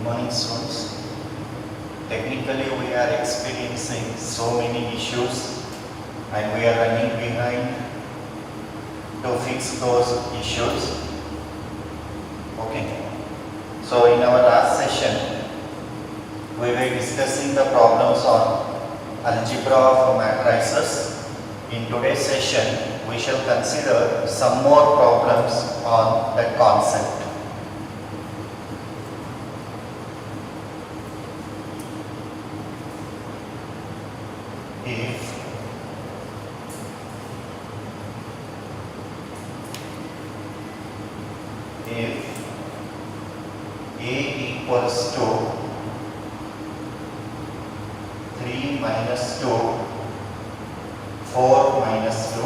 morning, students. Technically, we are experiencing so many issues and we are running behind to fix those issues. Okay. So, in our last session, we were discussing the problems on algebra of matrices. In today's session, we shall consider some more problems on that concept. If A equals to 3 minus 2, 4 minus 2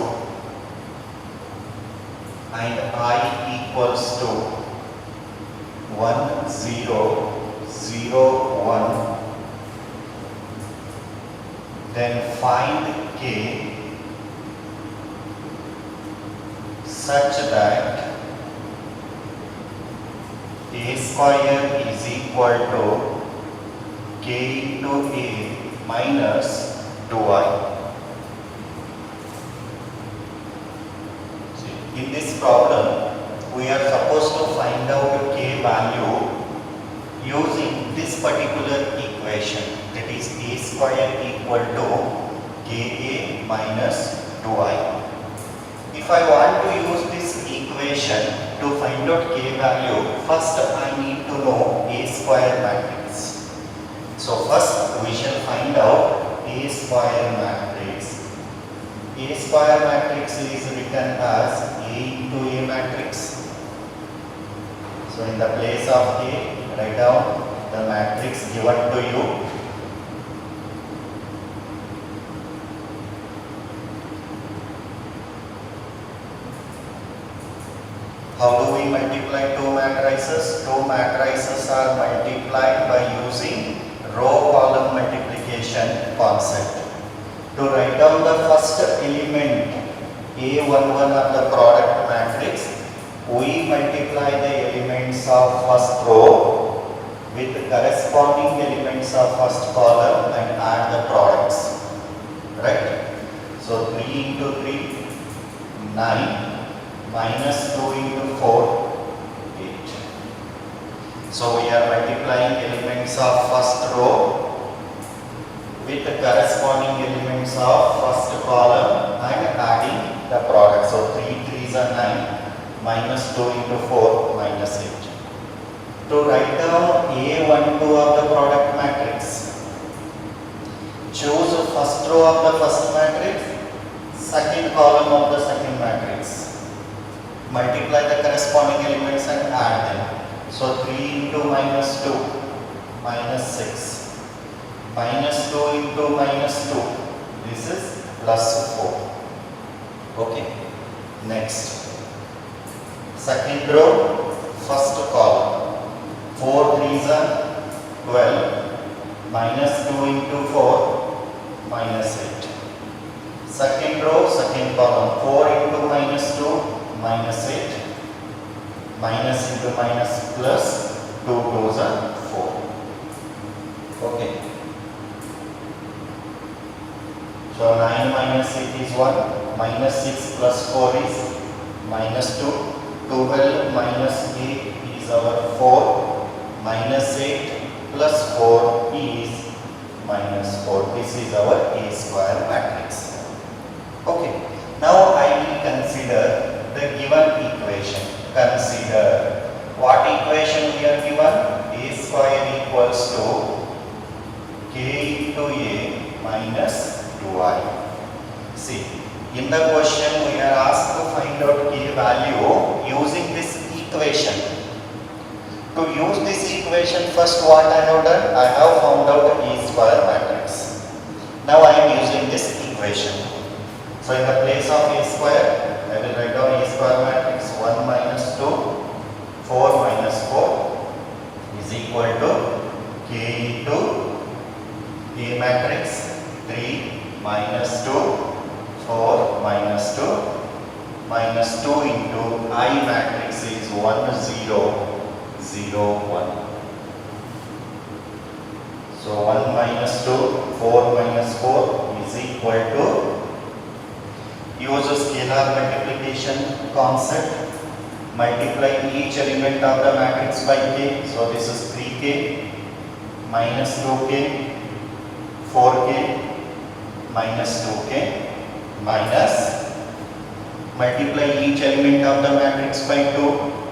and I equals to 1, 0, 0, 1, then find K such that A square is equal to K into A minus 2I. In this problem, we are supposed to find out K value using this particular equation, that is A square equal to Ka minus 2I. If I want to use this equation to find out K value, first I need to know A square matrix. So first we shall find out A square matrix. A square matrix is written as A into A matrix. So in the place of A, write down the matrix given to you. How do we multiply two matrices? Two matrices are multiplied by using row-column multiplication concept. To write down the first element A11 of the product matrix, we multiply the elements of first row with corresponding elements of first column and add the products. Right? So 3 into 3, 9. Minus 2 into 4, 8. So we are multiplying elements of first row with the corresponding elements of first column and adding the product. So 3 3s are 9, minus 2 into 4, minus 8. To write down A12 of the product matrix, choose first row of the first matrix, second column of the second matrix. Multiply the corresponding elements and add them. So 3 into minus 2, minus 6. Minus 2 into minus 2. This is plus 4. Okay. Next. Second row, first column. 4 3s are 12. Minus 2 into 4, minus 8. Second row, second column. 4 into minus 2. Minus 8, minus into minus plus, 2 goes on 4. Okay. So 9 minus 8 is 1, minus 6 plus 4 is minus 2, 12 minus 8 is our 4, minus 8 plus 4 is minus 4. This is our A square matrix. Okay. Now I will consider the given equation. Consider what equation we are given? A square equals to K into A minus 2I. See, in the question we are asked to find out K value using this equation. To use this equation, first what I have done? I have found out A square matrix. Now I am using this equation. So in the place of A square, I will write down A square matrix 1 minus 2, 4 minus 4 is equal to K into A matrix 3 minus 2, 4 minus 2, minus 2 into I matrix is 1 0 0 1. So 1 minus 2, 4 minus 4 is equal to, use a scalar multiplication concept, multiply each element of the matrix by k. So this is 3k minus 2k, 4k minus 2k minus, multiply each element of the matrix by 2,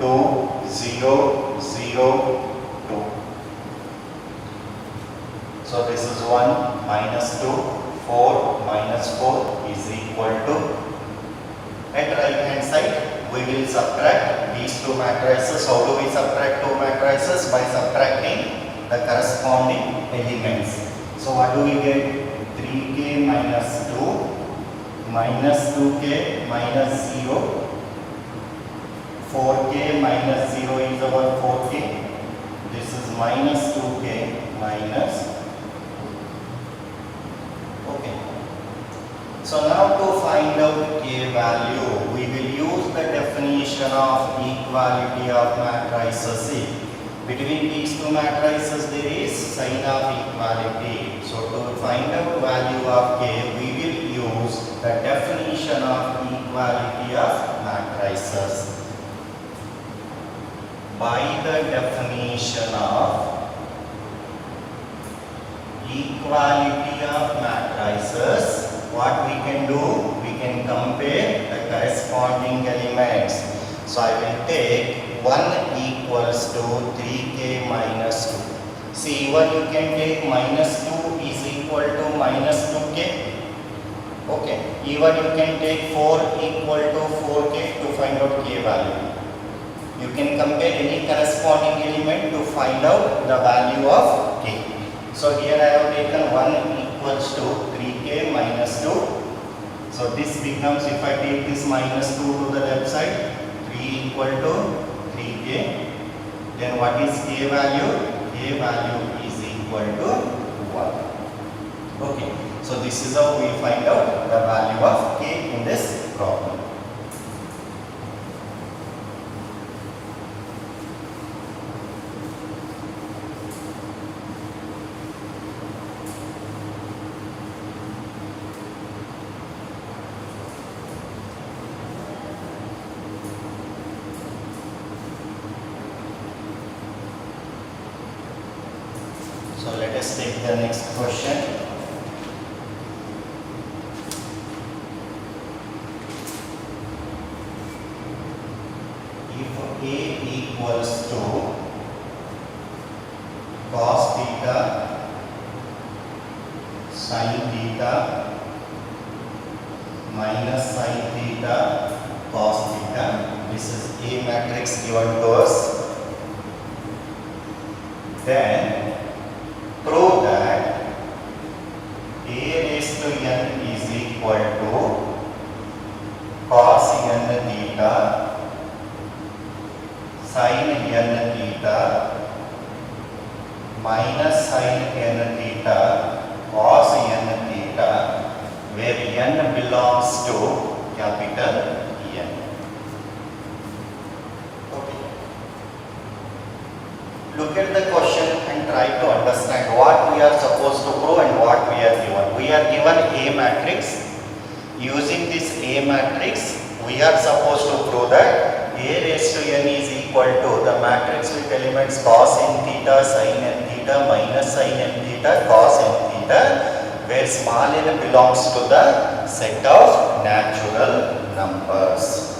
2, 0, 0, 2. So this is 1 minus 2, 4 minus 4 is equal to, at right hand side we will subtract these two matrices. How do we subtract two matrices? By subtracting the corresponding elements. So what do we get? 3k minus 2 minus 2k minus 0, 4k minus 0 is our 4k, this is minus 2k minus 2. Okay. So now to find out k value, we will use the definition of equality of matrices. Between these two matrices there is sign of equality. So to find out value of k, we will use the definition of equality of matrices. By the definition of equality of matrices, what we can do? We can compare the corresponding elements. So I will take 1 equals to 3k minus 2. See, even you can take minus 2 is equal to minus 2k. Okay. Even you can take 4 equal to 4k to find out k value. You can compare any corresponding element to find out the value of k. So here I have taken 1 equals to 3k minus 2. So this becomes, if I take this minus 2 to the left side, 3 equal to 3k. Then what is k value? K value is equal to 1. Okay. So this is how we find out the value of k in this problem. So let us take the next question. If A equals to cos theta, sin theta, minus sin theta, cos theta, this is A matrix given to us, then prove that A raised to n is equal to cos n theta, sin n theta, minus sin n theta, cos n theta, where n belongs to capital N. Okay. Look at the question and try to understand what we are supposed to prove and what we are given. We are given A matrix. Using this A matrix, we are supposed to prove that A raised to n is equal to the matrix with elements cos n theta, sin n theta, minus sin n theta, cos n theta, where small n belongs to the set of natural numbers.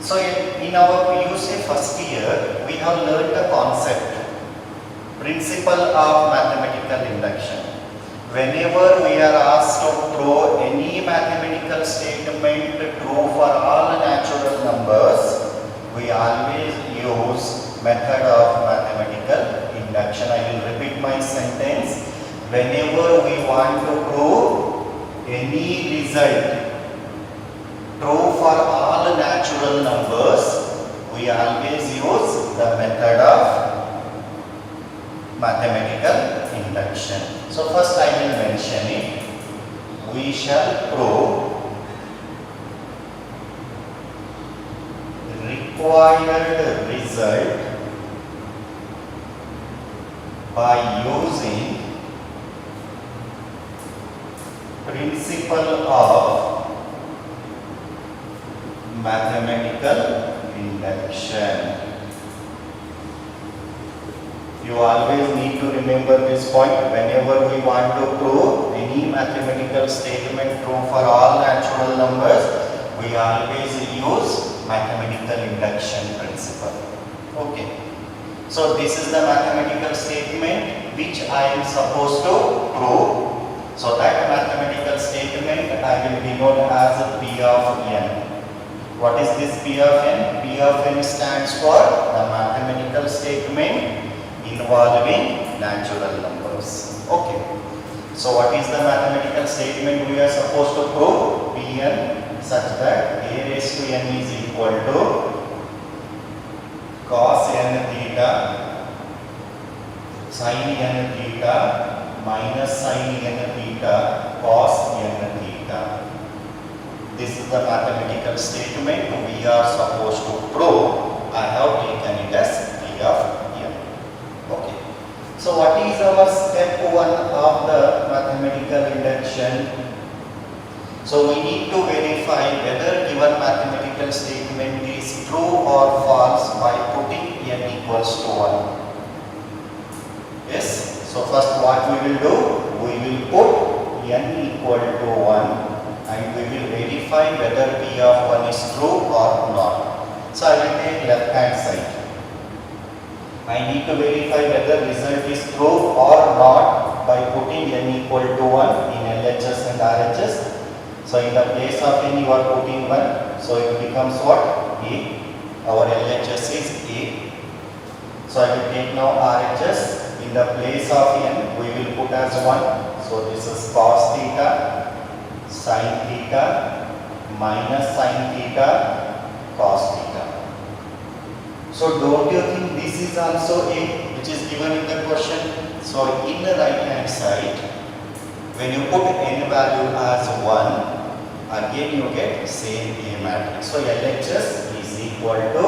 So in our PUC first year, we have learned the concept, principle of mathematical induction. Whenever we are asked to prove any mathematical statement true for all natural numbers, we always use method of mathematical induction. I will repeat my sentence. Whenever we want to prove any result true for all natural numbers, we always use the method of mathematical induction. So first I will mention it. We shall prove required result by using principle of mathematical induction. You always need to remember this point whenever we want to prove any mathematical statement true for all natural numbers. We always use mathematical induction principle. Okay. So this is the mathematical statement which I am supposed to prove. So that mathematical statement I will denote as P of n. What is this P of n? P of n stands for the mathematical statement involving natural numbers. Okay. So what is the mathematical statement we are supposed to prove? Pn such that a raised to n is equal to cos n theta sin n theta minus sin n theta cos n theta. This is the mathematical statement we are supposed to prove. I have taken it as P of n. Okay. So what is our step 1 of the mathematical induction? So we need to verify whether given mathematical statement is true or false by putting n equals to 1. Yes. So first what we will do? We will put n equal to 1 and we will verify whether P of 1 is true or not. So I will take left hand side. I need to verify whether result is true or not by putting n equal to 1 in LHS and RHS. So in the place of n you are putting 1. So it becomes what? A. Our LHS is A. So I will take now RHS. In the place of n we will put as 1. So this is cos theta sin theta minus sin theta cos theta. So don't you think this is also A which is given in the question? So in the right hand side, when you put n value as 1, again you get same A matrix. So LHS is equal to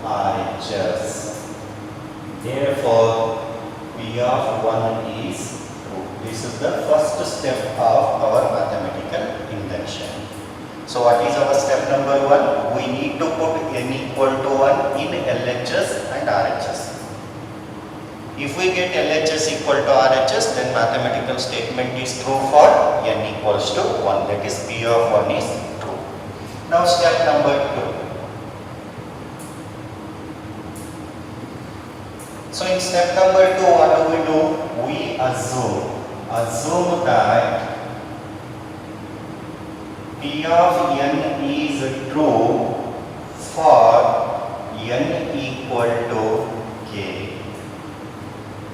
RHS. Therefore, P of 1 is true. This is the first step of our mathematical induction. So what is our step number 1? We need to put n equal to 1 in LHS and RHS. If we get LHS equal to RHS, then mathematical statement is true for n equals to 1. That is P of 1 is true. Now step number 2. So in step number 2, what do? We assume that P of n is true for n equal to k.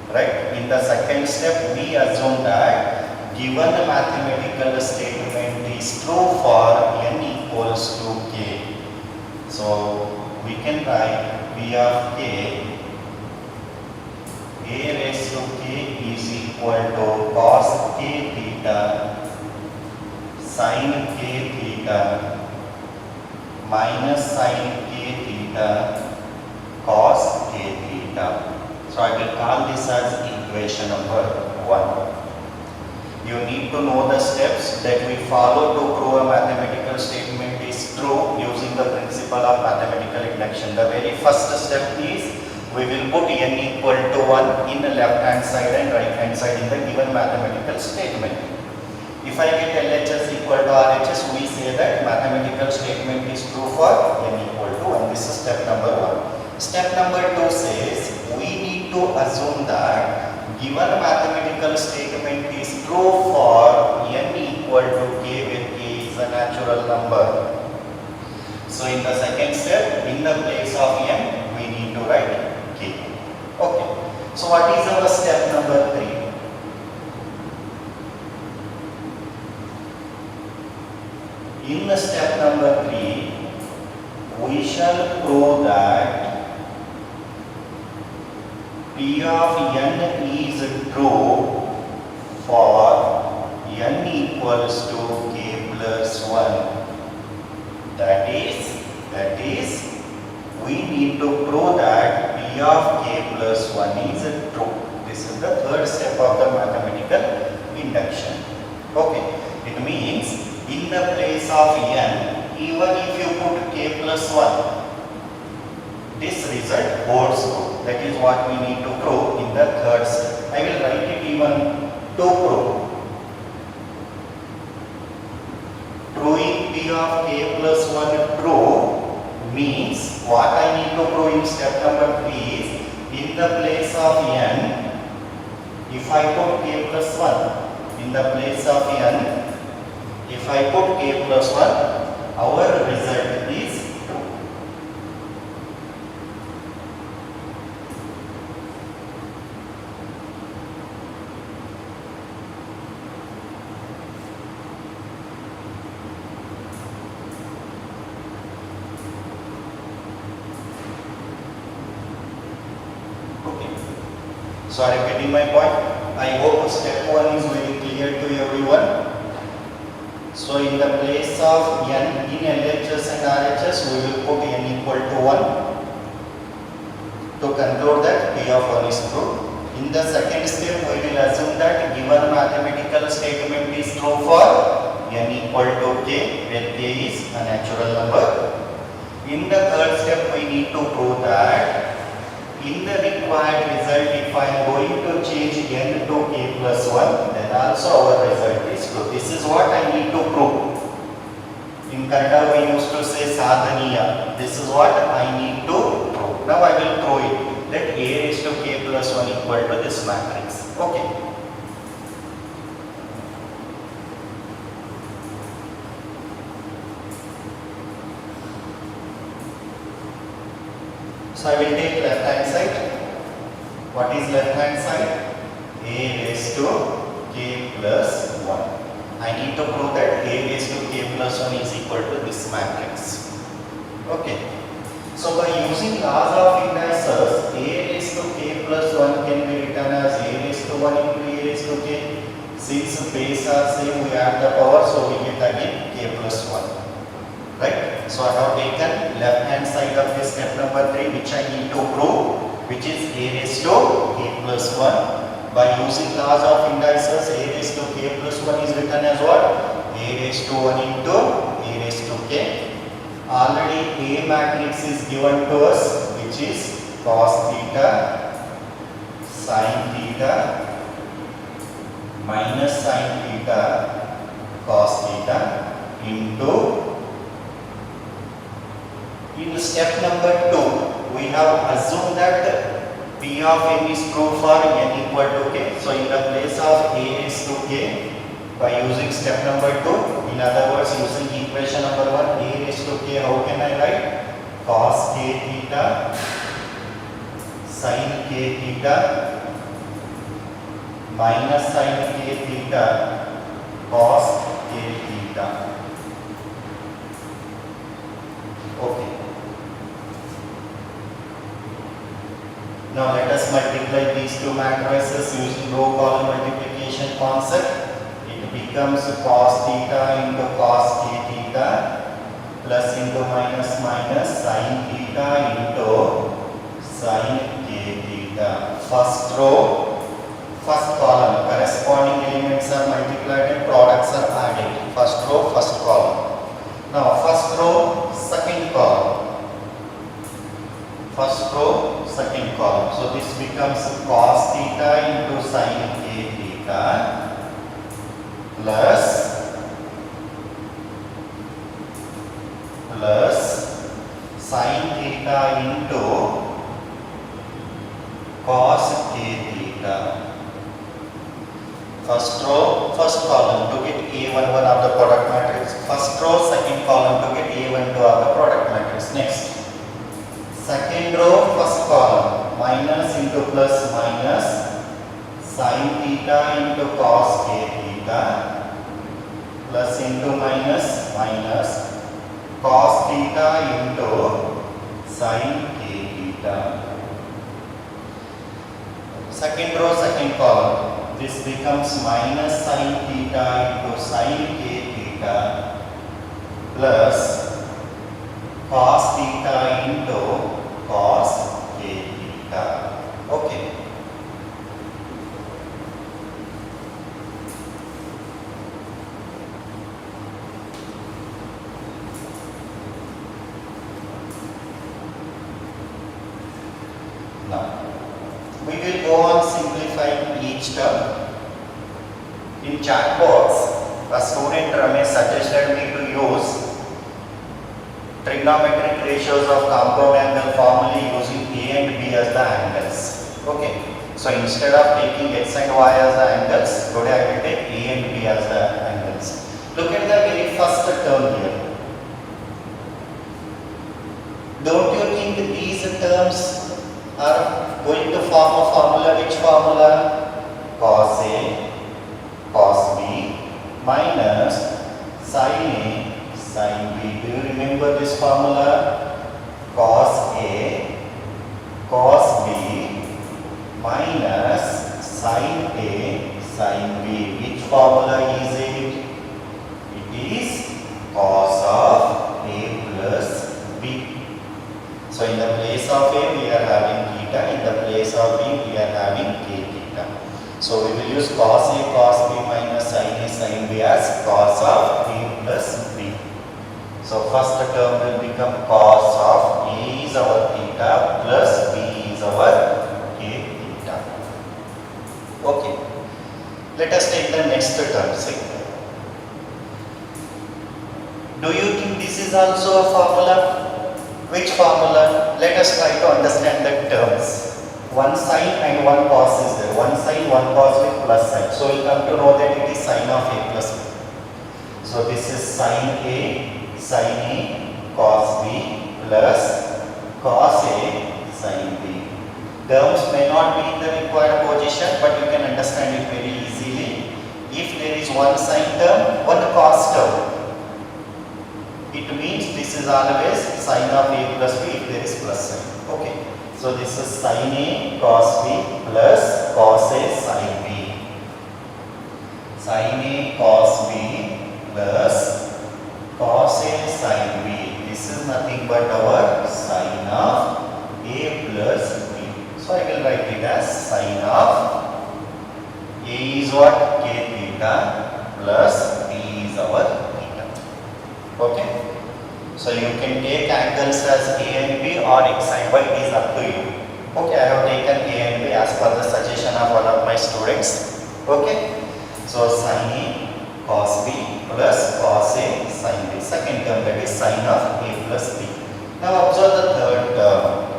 Right? In the second step, we assume that given the mathematical statement is true for n equals to k. So we can write P of k, a raised to k is equal to cos k theta sin k theta minus sin k theta cos k theta. So I will call this as equation number 1. You need to know the steps that we follow to prove a mathematical statement is true using the principle of mathematical induction. The very first step is we will put n equal to 1 in the left hand side and right hand side in the given mathematical statement. If I get LHS equal to RHS, we say that mathematical statement is true for n equal to 1. This is step number 1. Step number 2 says we need to assume that given mathematical statement is true for n equal to k where k is a natural number. So in the second step, in the place of n, we need to write k. Okay. So what is our step number 3? In the step number 3, we shall prove that P of n is true for n equals to k plus 1. That is, we need to prove that P of k plus 1 is true. This is the third step of the mathematical induction. Okay, it means in the place of n, even if you put k plus 1, this result holds true. That is what we need to prove in the third step. I will write it even to prove. Proving p of k plus 1 true means what I need to prove in step number 3 is in the place of n, if I put k plus 1 in the place of n, if I put k plus 1, our result is true. So I am getting my point. I hope step 1 is very clear to everyone. So in the place of n in LHS and RHS, we will put n equal to 1 to conclude that P of 1 is true. In the second step, we will assume that given mathematical statement is true for n equal to k, where k is a natural number. In the third step, we need to prove that in the required result, if I am going to change n to k plus 1, then also our result is true. This is what I need to prove. In Kannada, we used to say sadhaniya. This is what I need to prove. Now I will prove it. Let a raised to k plus 1 equal to this matrix. Okay. So I will take left hand side. What is left hand side? A raised to k plus 1. I need to prove that a raised to k plus 1 is equal to this matrix. Okay. So by using laws of indices, a raised to k plus 1 can be written as a raised to 1 into a raised to k. Since base are same, we add the power, so we get again k plus 1. Right? So I have taken left hand side of this step number 3, which I need to prove, which is a raised to k plus 1. By using laws of indices, a raised to k plus 1 is written as what? A raised to 1 into a raised to k. Already A matrix is given to us, which is cos theta, sin theta, minus sin theta, cos theta into. In step number 2, we have assumed that P of n is true for n equal to k. So in the place of a raised to k, by using step number 2, in other words using equation number 1, a raised to k, how can I write? Cos k theta, sin k theta, minus sin k theta, cos k theta. Okay. Now let us multiply these two matrices using row column multiplication concept. It becomes cos theta into cos k theta plus into minus minus sin theta into sin k theta. First row, first column, corresponding elements are multiplied and products are added. First row, first column. Now first row, second column. First row, second column. So this becomes cos theta into sin k theta plus sin theta into cos k theta. First row, first column to get A11 of the product matrix. First row, second column to get A12 of the product matrix. Next. Second row, first column, minus into plus minus, sin theta into cos k theta, plus into minus minus, cos theta into sin k theta. Second row, second column, this becomes minus sin theta into sin k theta, plus cos theta into cos k theta. Okay. Now, we will go on simplifying each term. In chat box, a student Ramesh suggested me to use trigonometric ratios of compound angle formally using A and B as the angles. Okay. So instead of taking x and y as the angles, today I will take A and B as the angles. Look at the very first term here. Don't you think these terms are going to form a formula? Which formula? Cos A, cos B minus sin A, sin B. Do you remember this formula? Cos A, cos B minus sin A, sin B. Which formula is it? It is cos of A plus B. So in the place of A we are having theta, in the place of B we are having k theta. So we will use cos A cos B minus sin A sin B as cos of A plus B. So first term will become cos of A is our theta plus B is our k theta. Okay. Let us take the next term. See. Do you think this is also a formula? Which formula? Let us try to understand the terms. One sine and one cos is there. One sine, one cos with plus sign. So we will come to know that it is sine of A plus B. So this is sine A cos B plus cos A sin B. Terms may not be in the required position, but you can understand it very easily. If there is one sine term, one cos term, it means this is always sine of A plus B if there is plus sign. Okay. So this is sine A cos B plus cos A sin B. Sine A cos B plus cos A sin B. This is nothing but our sine of A plus B. So I will write it as sine of A is what? K theta plus B is our theta. Okay. So you can take angles as A and B or X and Y, it is up to you. Okay, I have taken A and B as per the suggestion of one of my students. Okay. So sin A cos B plus cos A sin B. Second term, that is sine of A plus B. Now observe the third term.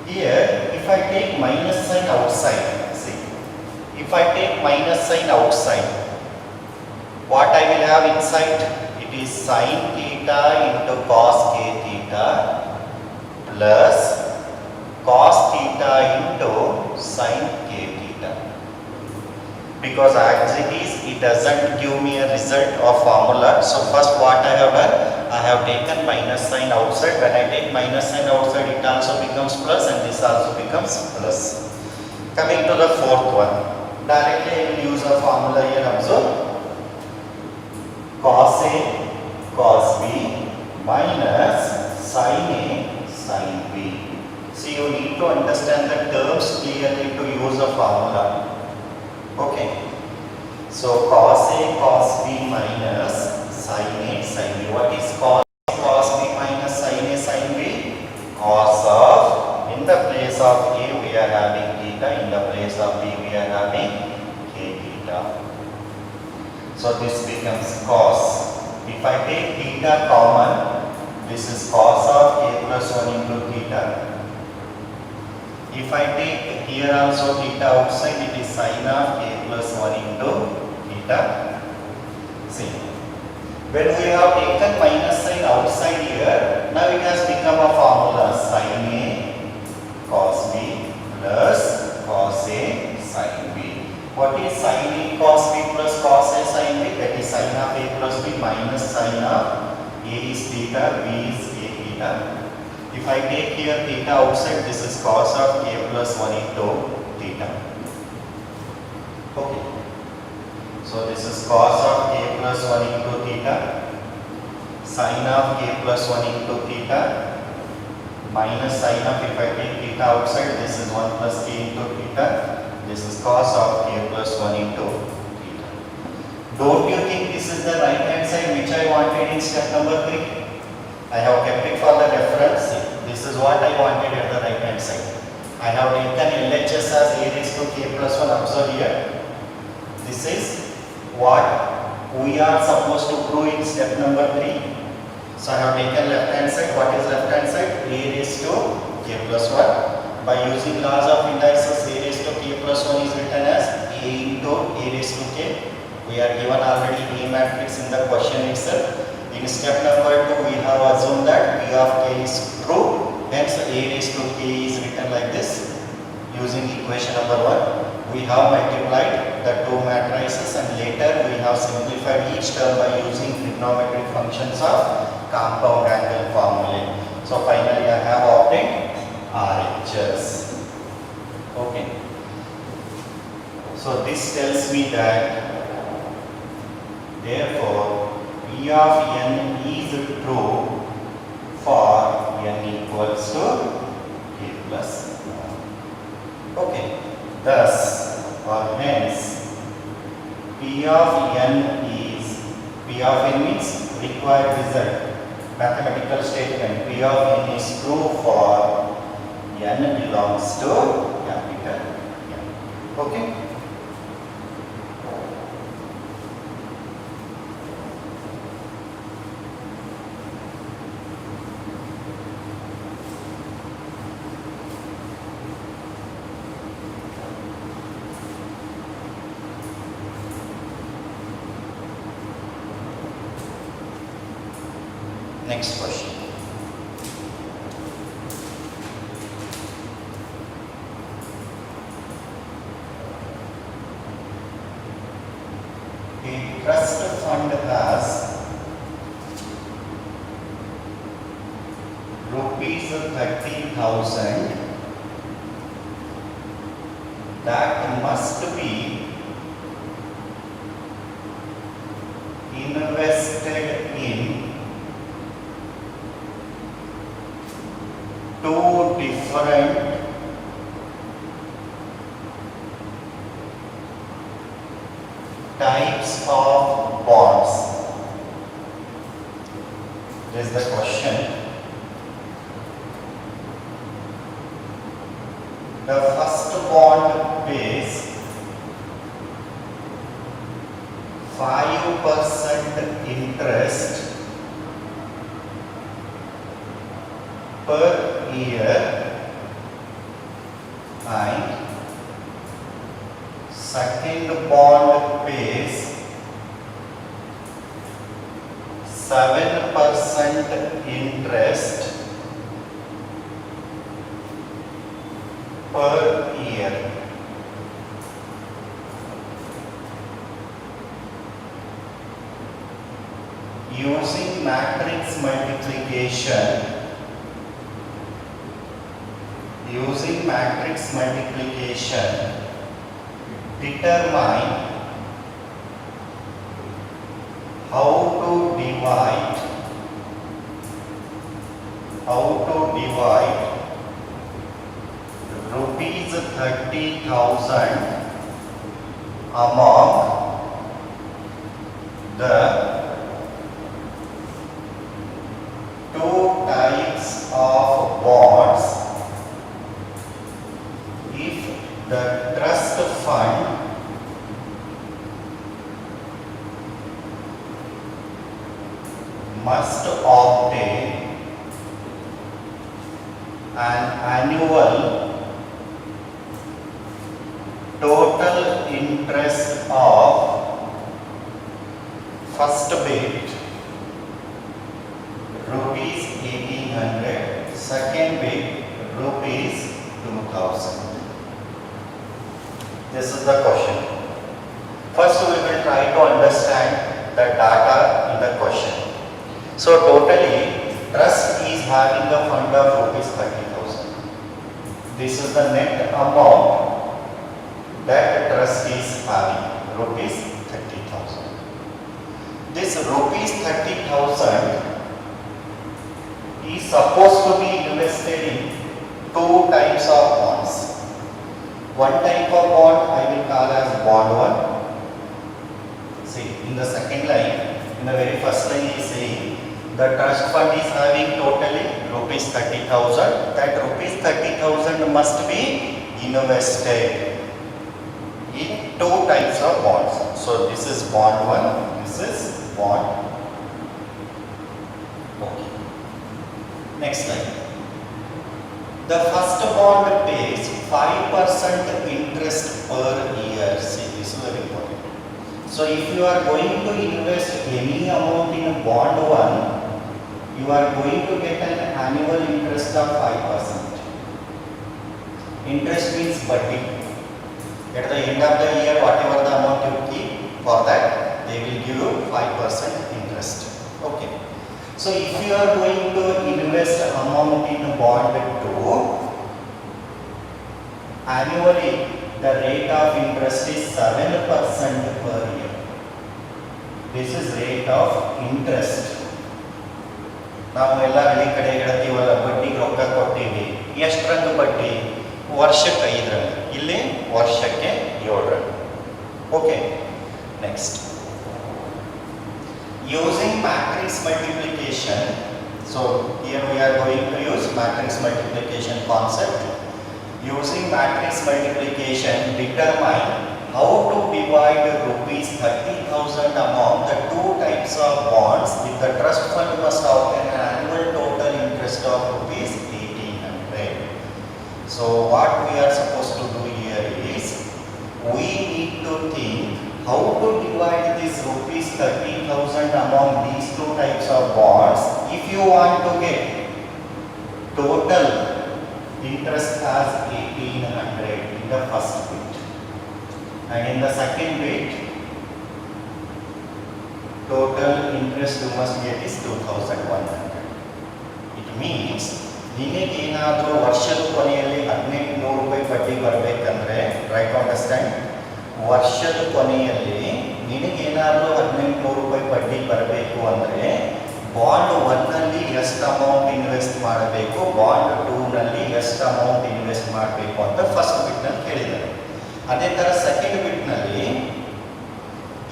Here, if I take minus sign outside, see, if I take minus sign outside, what I will have inside? It is sin theta into cos k theta plus cos theta into sin k theta. Because as it is, it doesn't give me a result of formula. So first what I have done, I have taken minus sign outside. When I take minus sign outside, it also becomes plus and this also becomes plus. Coming to the fourth one, directly I will use a formula here. Observe. Cos A cos B minus sin A sin B. See, you need to understand the terms clearly to use a formula. Okay. So cos A cos B minus sin A sin B. What is cos B minus sin A sin B? Cos of, in the place of A we are having theta, in the place of B we are having k theta. So this becomes cos. If I take theta common, this is cos of k plus 1 into theta. If I take here also theta outside, it is sine of k plus 1 into theta. See, when we have taken minus sign outside here, now it has become a formula sine A cos B plus cos A sin B. What is sin A cos B plus cos A sin B? That is sine of A plus B minus sine of A is theta, B is A theta. If I take here theta outside, this is cos of k plus 1 into theta. Okay. So this is cos of k plus 1 into theta, sine of k plus 1 into theta, minus sine of, if I take theta outside, this is 1 plus k into theta. This is cos of k plus 1 into theta. Don't you think this is the right hand side which I wanted in step number 3? I have kept it for the reference. This is what I wanted at the right hand side. I have taken LHS as a raised to k plus 1. Observe here. This is what we are supposed to prove in step number 3. So I have taken left hand side. What is left hand side? A raised to k plus 1. By using laws of indices, a raised to k plus 1 is written as a into a raised to k. We are given already A matrix in the question itself. In step number 2, we have assumed that P of k is true. Hence, a raised to k is written like this. Using equation number 1, we have multiplied the two matrices and later we have simplified each term by using trigonometric functions of compound angle formulae. So finally, I have obtained RHS. Okay. So this tells me that therefore P of n is true for n equals to k plus 1. Okay. Thus or hence P of n is, P of n means required result, mathematical statement, P of n is true for n belongs to capital N. Okay. Next question. A trust fund has rupees 30,000 that must be invested in two different types of bonds. This is the question. The first bond pays 5% interest per year and second bond pays 7% interest per year. Using matrix multiplication, determine how to divide rupees 30,000 among the two types of bonds if the trust fund must obtain an annual total interest of first bit rupees 1800, second bit rupees 2000. This is the question. First we will try to understand the data in the question. So totally trust is having a fund of rupees 30,000. This is the net amount that trust is having, rupees 30,000. This rupees 30,000 is supposed to be invested in two types of bonds. One type of bond I will call as bond 1. See, in the second line, in the very first line he is saying The trust fund is having totally rupees 30,000. That rupees 30,000 must be invested in two types of bonds. So this is bond 1, this is bond. Okay. Next slide. The first bond pays 5% interest per year. See, this is very important. So if you are going to invest any amount in bond 1, you are going to get an annual interest of 5%. Interest means buddy. At the end of the year, whatever the amount you keep, for that they will give you 5% interest. Okay. So if you are going to invest amount in bond 2, annually the rate of interest is 7% per year. This is rate of interest. ನಾವು ಎಲ್ಲ ಹಳ್ಳಿ ಕಡೆ ಹೇಳ್ತೀವಲ್ಲ, ಬಡ್ಡಿಗೆ ರೊಕ್ಕ ಕೊಡ್ತೀವಿ. ಎಷ್ಟರಂಗ ಬಡ್ಡಿ? ವರ್ಷಕ್ಕೆ 5 ರಂಗ, ಇಲ್ಲಿ ವರ್ಷಕ್ಕೆ 7 ರಂಗ. Okay. Next, using matrix multiplication. So here we are going to use matrix multiplication concept. Using matrix multiplication, determine how to divide rupees 30,000 among the two types of bonds if the trust fund must obtain an annual total interest of rupees 1,800. So what we are supposed to do here is, we need to think how to divide this rupees 30,000 among these two types of bonds if you want to get total interest as 1,800 in the first bit, and in the second bit total interest you must get is 2,100. It means ನಿಮಗೆ ಏನಾದರೂ ವರ್ಷದ ಕೊನೆಯಲ್ಲಿ 1,800 ರೂಪಾಯಿ ಬಡ್ಡಿ ಬರಬೇಕಂದ್ರೆ, try to understand, ವರ್ಷದ ಕೊನೆಯಲ್ಲಿ ನಿನಗೇನಾದರೂ 1,800 ರೂಪಾಯಿ ಬಡ್ಡಿ ಬರಬೇಕು ಅಂದರೆ ಬಾಂಡ್ 1ನಲ್ಲಿ ಎಷ್ಟು ಅಮೌಂಟ್ ಇನ್ವೆಸ್ಟ್ ಮಾಡಬೇಕು, ಬಾಂಡ್ 2ನಲ್ಲಿ ಎಷ್ಟು ಅಮೌಂಟ್ ಇನ್ವೆಸ್ಟ್ ಮಾಡಬೇಕು ಅಂತ ಫಸ್ಟ್ ಬಿಟ್ನಲ್ಲಿ ಕೇಳಿದ್ದಾರೆ. ಅದೇ ಥರ ಸೆಕೆಂಡ್ ಬಿಟ್ನಲ್ಲಿ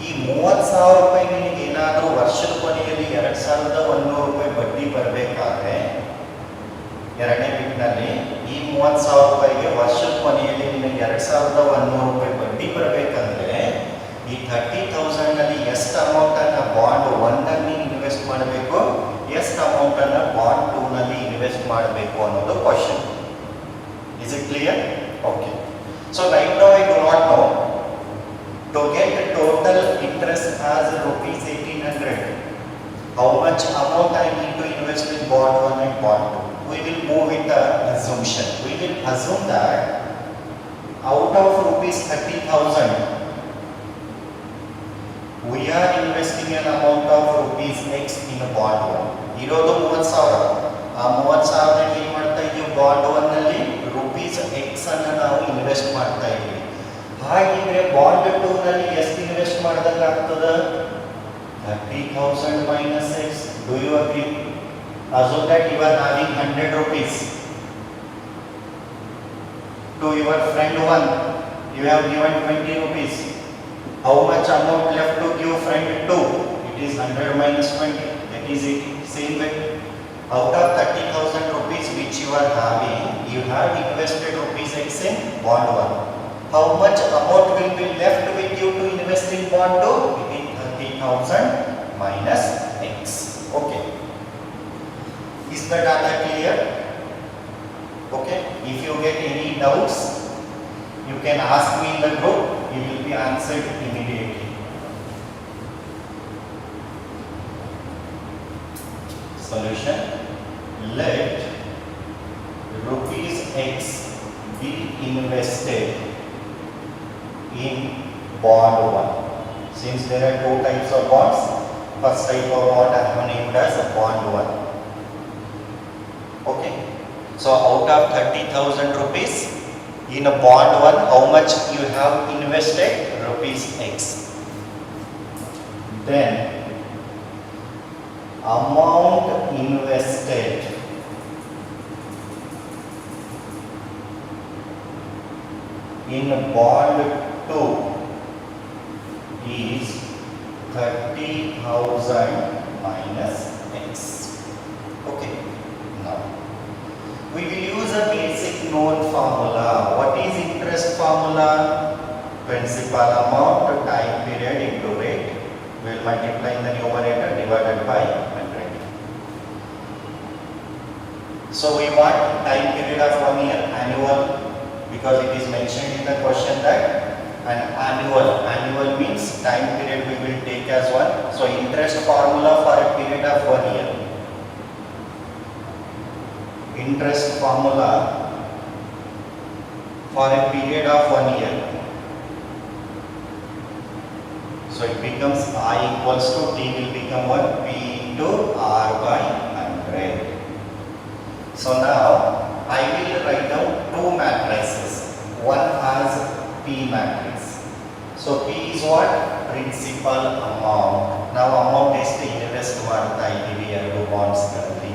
ಈ 30,000 ರೂಪಾಯಿ ನಿನಗೇನಾದರೂ ವರ್ಷದ ಕೊನೆಯಲ್ಲಿ 2,100 ರೂಪಾಯಿ ಬಡ್ಡಿ ಬರಬೇಕಾದ್ರೆ, ಎರಡನೇ ಬಿಟ್ನಲ್ಲಿ ಈ 30,000 ರೂಪಾಯಿಗೆ ವರ್ಷದ ಕೊನೆಯಲ್ಲಿ ನಿಮಗೆ 2,100 ರೂಪಾಯಿ ಬಡ್ಡಿ ಬರಬೇಕಂದ್ರೆ ಈ 30,000ನಲ್ಲಿ ಎಷ್ಟು ಅಮೌಂಟನ್ನು ಬಾಂಡ್ 1ನಲ್ಲಿ ಇನ್ವೆಸ್ಟ್ ಮಾಡಬೇಕು, ಎಷ್ಟು ಅಮೌಂಟನ್ನು ಬಾಂಡ್ 2ನಲ್ಲಿ ಇನ್ವೆಸ್ಟ್ ಮಾಡಬೇಕು ಅನ್ನೋದು question. Is it clear? Okay. So right now I do not know to get total interest as rupees 1,800, how much amount I need to invest in bond 1 and bond 2. We will move with the assumption. We will assume that out of rupees 30,000, we are investing an amount of rupees X in a bond 1. ಇರೋದು 30,000. ಆ 30,000 ಏನು ಮಾಡ್ತಾ ಇದ್ದೀವಿ, bond 1ನಲ್ಲಿ rupees X ಅನ್ನು ನಾವು invest ಮಾಡ್ತಾ ಇದ್ದೀವಿ. ಹಾಗಿದ್ರೆ ಬಾಂಡ್ 2ನಲ್ಲಿ ಎಷ್ಟು ಇನ್ವೆಸ್ಟ್ ಮಾಡಿದಾಗ ಆಗ್ತದೆ? 30,000 minus X. Do you agree? Assume that you are having 100 rupees to your friend 1. You have given 20 rupees. How much amount left to give friend 2? It is 100 minus 20. That is it. Same way. Out of 30,000 rupees which you are having, you have invested rupees X in bond 1. How much amount will be left with you to invest in bond 2? It is 30,000 minus X. Okay. Is the data clear? Okay. If you get any doubts, you can ask me in the group. It will be answered immediately. Solution: let rupees X be invested in bond 1. Since there are two types of bonds, first type of bond I have named as bond 1. Okay. So out of 30,000 rupees in a bond 1, how much you have invested? Rupees X. Then amount invested in bond 2 is 30,000 minus X. x. Okay. Now we will use a basic known formula. What is interest formula? Principal amount to time period into rate. We will multiply in the numerator divided by 100. So we want time period of 1 year, annual, because it is mentioned in the question that an annual means time period we will take as 1. So interest formula for a period of 1 year. Interest formula for a period of 1 year. So it becomes I equals to T will become what? P into R by 100. So now I will write down two matrices. One has P matrix. So P is what? Principal amount. Now amount is the interest ಮಾಡ್ತಾ ಇದ್ದೀವಿ ಎರಡು bonds ಗಳಲ್ಲಿ.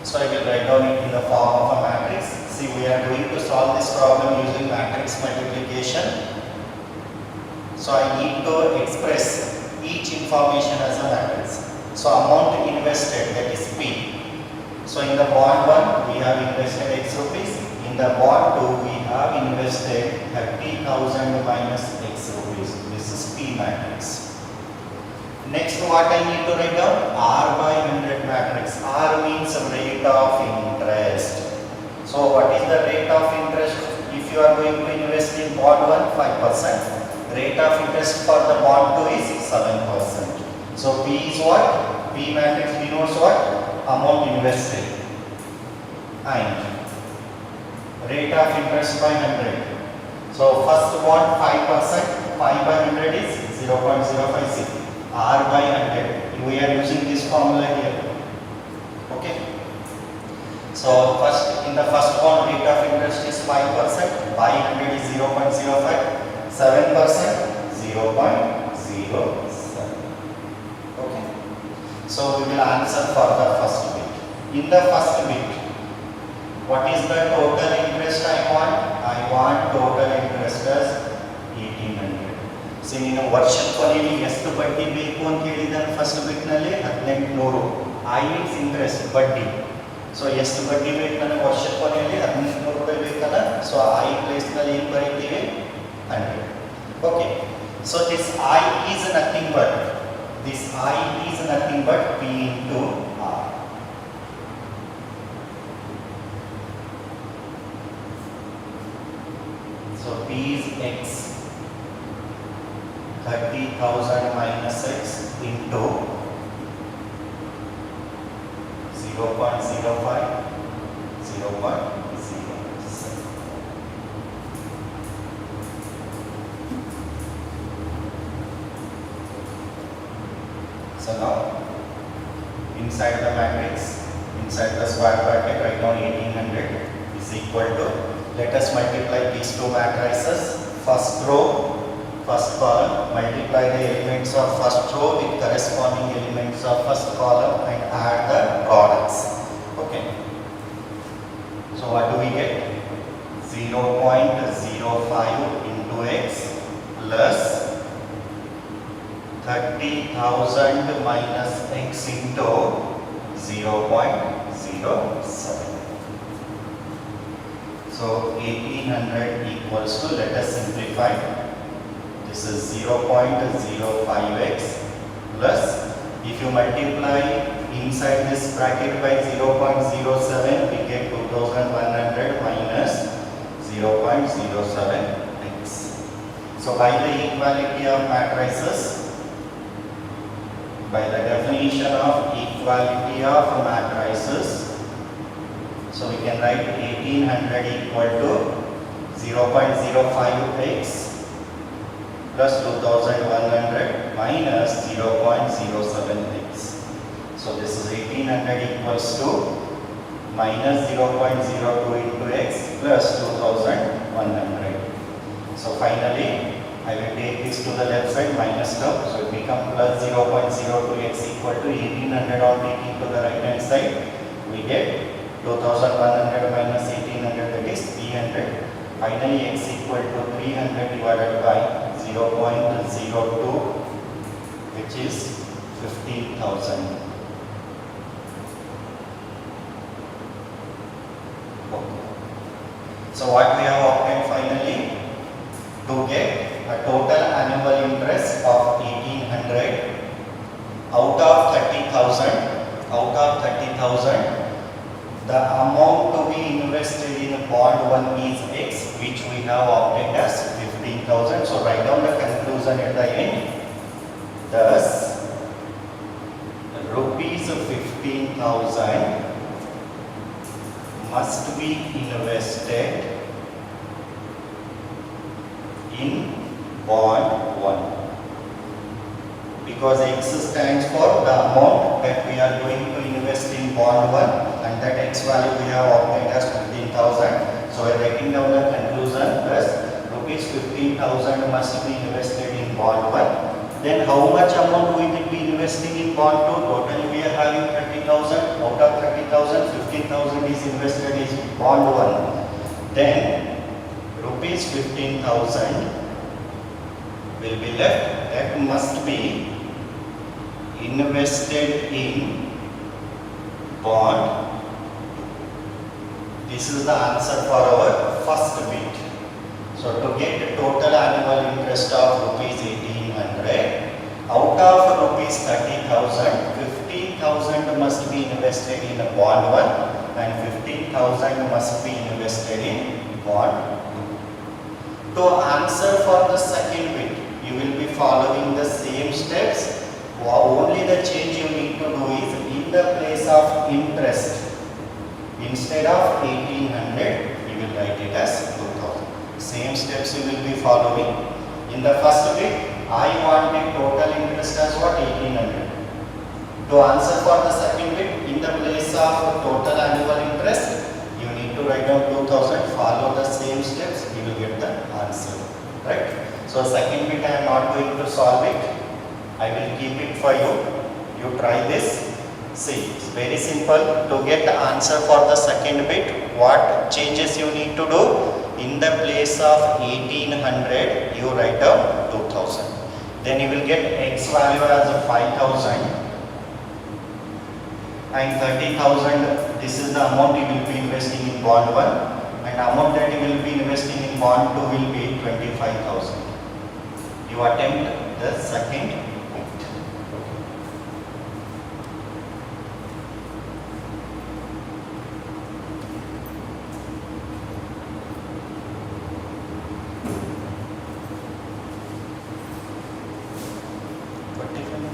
So I will write down it in the form of a matrix. See, we are going to solve this problem using matrix multiplication. So I need to express each information as a matrix. So amount invested, that is P. So in the bond 1 we have invested X rupees. In the bond 2 we have invested 30,000 minus X rupees. This is P matrix. Next what I need to write down? R by 100 matrix. R means rate of interest. So what is the rate of interest if you are going to invest in bond 1? 5%. Rate of interest for the bond 2 is 7%. So P is what? P matrix denotes what? Amount invested. And rate of interest by 100. So first bond 5%. 5 by 100 is 0.056. R by 100. We are using this formula here. Okay. So first in the first bond rate of interest is 5%. By 100 is 0.05. 7%, 0.07. Okay. So we will answer for the first bit. In the first bit, what is the total interest I want? I want total interest as 1800. So ನೀನು ವರ್ಷದ ಕೊನೆಯಲ್ಲಿ ಎಷ್ಟು ಬಡ್ಡಿ ಬೇಕು ಅಂತ ಹೇಳಿದಾನೆ first bit ನಲ್ಲಿ 1800. I means interest ಬಡ್ಡಿ. ಸೊ ಎಷ್ಟು ಬಡ್ಡಿ ಬೇಕು ನನಗೆ ವರ್ಷದ ಕೊನೆಯಲ್ಲಿ 1800 ರೂಪಾಯಿ ಬೇಕಲ್ಲ. ಸೊ I ಪ್ಲೇಸ್ ನಲ್ಲಿ ಏನು ಬರೀತೀವಿ? 100. Okay. So this I is nothing but P into R. So P is X. 30,000 minus X into 0.05, 0.07. So now inside the matrix, inside the square bracket, write down 1800 is equal to, let us multiply these two matrices. First row, first column, multiply the elements of first row with corresponding elements of first column and add the products. Okay. So what do we get? 0.05 into X plus 30,000 minus X into 0.07. So 1800 equals to, let us simplify. This is 0.05x plus, if you multiply inside this bracket by 0.07, we get 2100 minus 0.07x. So by the equality of matrices, by the definition of equality of matrices, so we can write 1800 equal to 0.05x plus 2100 minus 0.07x. So this is 1800 equals to minus 0.02 into x plus 2100. So finally I will take this to the left side, minus term, so it becomes plus 0.02x equal to 1800 on taking to the right hand side. We get 2100 minus 1800, that is 300. Finally x equal to 300 divided by 0.02, which is 15,000. So what we have obtained finally, to get a total annual interest of 1800 out of 30,000, the amount to be invested in bond 1 is X, which we have obtained as 15,000. So write down the conclusion at the end. Thus, rupees 15,000 must be invested in bond 1, because X stands for the amount that we are going to invest in bond 1, and that X value we have obtained as 15,000. So I am writing down the conclusion. Thus, rupees 15,000 must be invested in bond 1. Then how much amount we will be investing in bond 2? Totally we are having 30,000. Out of 30,000, 15,000 is invested in bond 1. Then rupees 15,000 will be left, that must be invested in bond. This is the answer for our first bit. So to get the total annual interest of rupees 1800, out of rupees 30,000, 15,000 must be invested in bond 1 and 15,000 must be invested in bond 2. To answer for the second bit, you will be following the same steps. Only the change you need to do is, in the place of interest, instead of 1800, you will write it as 2000. Same steps you will be following. In the first bit, I wanted total interest as what? 1800. To answer for the second bit, in the place of total annual interest, you need to write down 2000. Follow the same steps, you will get the answer. Right? So second bit I am not going to solve it. I will keep it for you. You try this. See, it's very simple. To get the answer for the second bit, what changes you need to do? In the place of 1800, you write down 2000. Then you will get X value as 5,000 and 30,000. This is the amount you will be investing in bond 1, and amount that you will be investing in bond 2 will be 25,000. You attempt the second